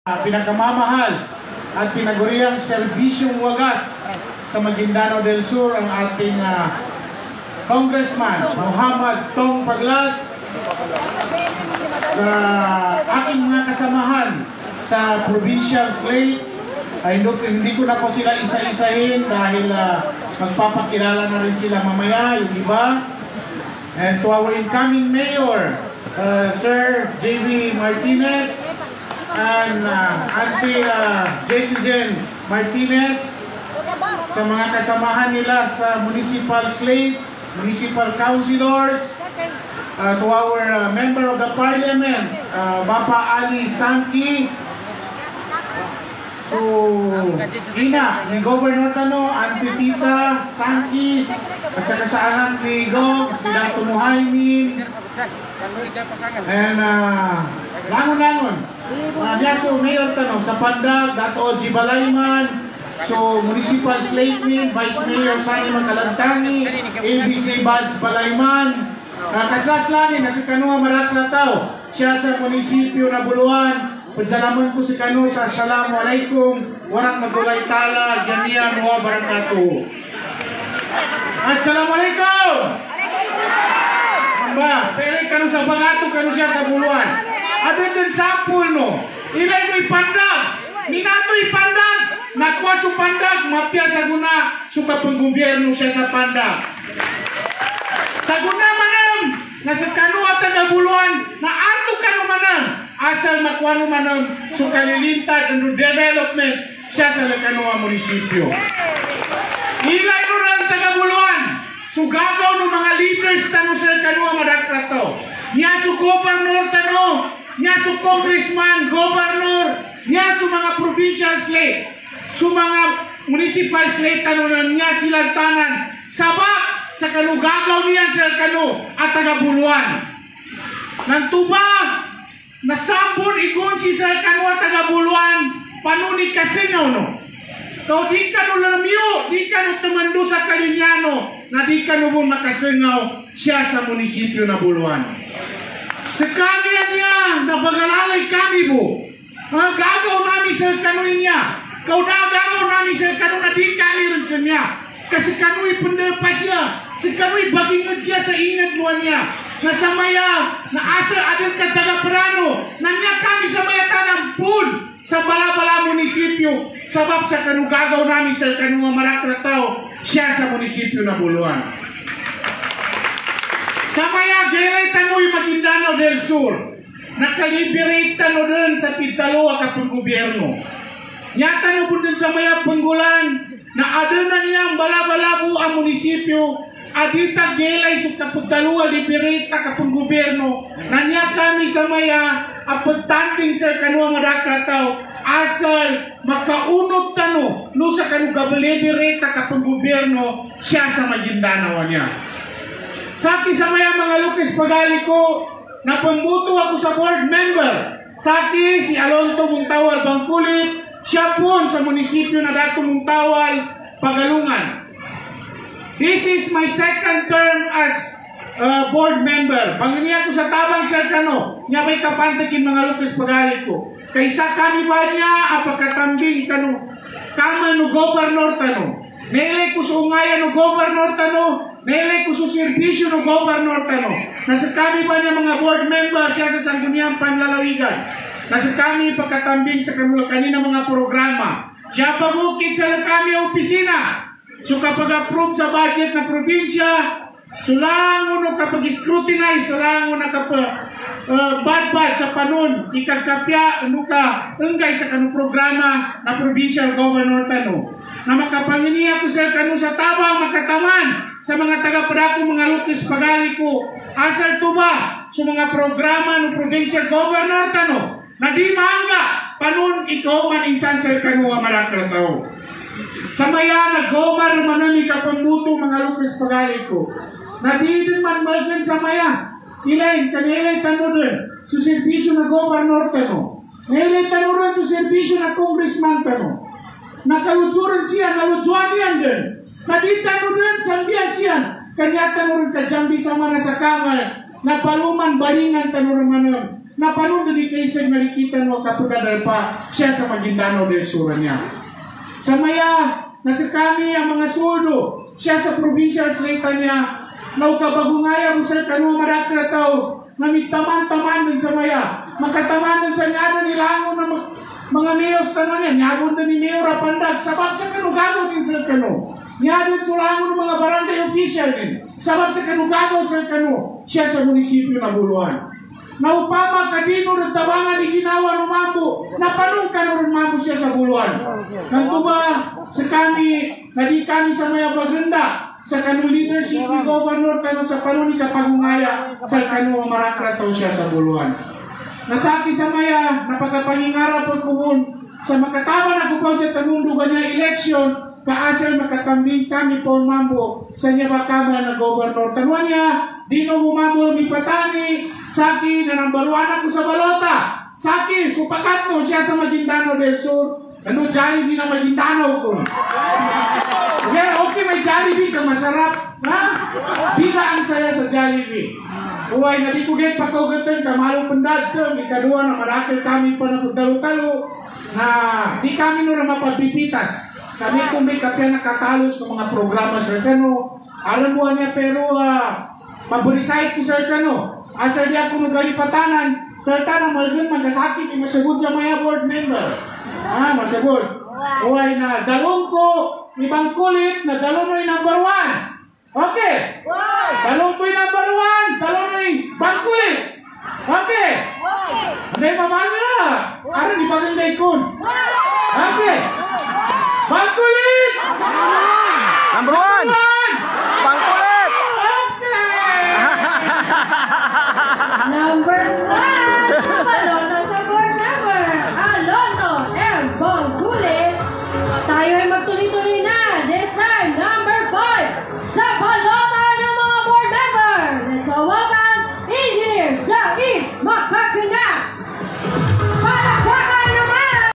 Pinakamamahal at pinaguriang serbisyong wagas sa Maguindanao del Sur ang ating Congressman Muhammad Tong Paglas, sa aking mga kasamahan sa provincial slate. Hindi ko na po sila isa-isahin dahil magpapakilala na rin sila mamaya yung iba. And to our incoming mayor, Sir J.V. Martinez and Auntie Jessie Martinez, sa mga kasamahan nila sa municipal slate, municipal councilors, to our member of the parliament, Bapa Ali Sanki, so Ina ni Governor Tano, Auntie Tita Sanki, at saka sa anak ni Gov, sila Tumuhaymin, and langon-langon Niaso Mayor Tano sa Pandag, Dato Oji Balayman, so municipal slate ni Vice Mayor Sani Magkalantani, ABC Bads Balayman, kasaslani na si Kanua Maraklataw, siya sa munisipyo na Buluan. Pagsalaman ko si Kanu sa Assalamualaikum warahmatullahi ta'ala jami'an wa barakatuh. Assalamualaikum. Amba, pero Kanu sa Bangato, Kanu siya sa Buluan. Adun din sapul no. Ilay mo ipandag. Minato ipandag. Nakwa su pandag, mapya sa guna. Suka penggobyerno siya sa pandag. Sa guna manam, nasa Kanu at taga-Buluan, na ato Kanu manam. Asal makuha manam suka lilintad under development siya sa Kanua munisipyo. Ilay no rin taga-Buluan. Sugagaw ng mga leaders Tano sa Kanua madakrato. Niya su Governor Tano, niya su Congressman, Governor, niya su mga provincial slate, su mga municipal slate Tano na niya silang tanan. Sabak sa kanugagaw niya sa Kanu at taga-Buluan. Nantuba, nasambon ikon si Sir Kanu at taga-Buluan, panunit kasinaw no. So di ka no lamyo, di ka no tumando sa Kalinyano, na di ka no makasingaw siya sa munisipyo na Buluan. Sa kanya niya, nabagalalay kami po. Gagaw namin Sir Kanu niya. Gagaw namin Sir Kanu na di kalirin sa niya. Kasi Kanu'y pandal pa siya. Si Kanu'y bagingan siya sa ingat luwan niya. Nasamaya, na asal adil ka taga-Prano, nanya kami sa maya tanampun sa bala-bala munisipyo. Sabab sa Kanu gagaw namin sa Kanu marakrataw siya sa munisipyo na Buluan. Sa maya, gelay Tano'y Maguindanao del Sur. Nakaliberate Tano din sa Pintaloa kapag gobyerno. Nyata no po din sa maya panggulan, na aduna niyang bala-bala po ang munisipyo, adita gelay sa kapagdalua liberita kapag gobyerno, na niya kami sa maya apagtanding sa Kanua madakrataw, asal makaunod Tano, no sa kanugab liberita kapag gobyerno, siya sa Maguindanao niya. Sa akin sa maya mga Lucas Pagali ko, napambuto ako sa board member. Sa akin si Alonto Muntawal Bangkulit, siya po sa munisipyo na Dato Muntawal, Pagalungan. This is my second term as board member. Panginiya ko sa tabang Sir Kanu, niya may kapantakin mga Lucas Pagali ko. Kaysa kami ba niya, apagkatambing Kanu, kama no Governor Tano. Nailay ko sa ungayan no Governor Tano, nailay ko sa servisyo no Governor Tano. Nasa kami ba niya mga board member siya sa Sangguniang Panlalawigan. Nasa kami pagkatambing sa kanina mga programa. Siya pagukit sa kami opisina. So kapag approve sa budget na probinsya, sulango no kapag scrutinize, sulango na kapag bad sa panon, ikagkapya, ano ka, enggay sa kanong programa na provincial governor Tano. Na makapanginiya ko sa Kanu sa tabang makataman sa mga taga-Padako, mga Lucas Pagali ko. Asal to ba sa mga programa ng provincial governor Tano, na di maangga, panon ikaw man insan sa Kanu marakrataw. Sa maya, nag-gomar manami kapambuto mga Lucas Pagali ko. Na di din man malgan sa maya. Ilay, kanilay Tano din, sa servisyo na governor Tano. Nilay Tano rin sa servisyo na congressman Tano. Nakalutsuran siya, nalutsuan niyan din. Na di Tano din, sambihan siya. Kanya Tano rin kajambi sa mga sa kamay. Napaluman, balingan Tano rin manam. na paano dedication malikitan mo kapunadal pa siya sa Maguindanao del Sur niya. Sa maya, nasa kami ang mga surdo, siya sa provincial slate niya, na ukabagungaya mo sa kanwa marakla tao, na mitaman-taman din sa maya, makataman din sa nyado nilango na mga mayos tanong niya, nyabon din ni Mayor Apandag, sabab sa kanugago din sa kano. Nyado sulango ng mga barangay official din, sabab sa kanugago sa kano, siya sa munisipyo na Buluan. Naupama kadino ng tabangan ni ginawa ng mambo, napanong ka ng mambo siya sa Buluan. Nagtuba sa kami, na di kami sa maya baganda, sa kanong leadership ni Governor kano sa panon ni kapagungaya sa kanong marakrato siya sa Buluan. Nasaki sa maya, napagkapangingarap ang kumun sa makatawa na kupaw sa tanundugan niya eleksyon, kaasal makatambing kami po mambo sa niya bakama na Governor. Tanwan niya, di no bumambo mipatani, saki na nambaruan ako sa balota. Saki, supakat mo siya sa Maguindanao del Sur. Ano, Jollibee na Maguindanao ko. Okay, may Jollibee kang masarap. Ha? Bila ang saya sa Jollibee. Uway, na di ko gayt pakogatan, kamalong pandagtang, ikadua na marakil kami pa na pagdalo-talo, na di kami no na mapagpipitas. Kami kung may kapya nakatalos ng mga programa sa kano, alam mo niya pero paborisahit ko sa kano. Asal di ako magalipatanan, sa tanang malagyan magkasakit, masagod sa mga board member. Masagod. Uway na dalong ko, ibang kulit na dalong mo yung number 1. Okay. Dalong ko yung number 1, dalong mo yung bangkulit. Okay. Ano yung mamalo na? Ano di paganda ikon? Okay. Bangkulit! Number 1! Bangkulit! Okay! Number 1! Sa balota sa board member, Alonzo M. Bangkulit. Tayo ay magtuloy-tuloy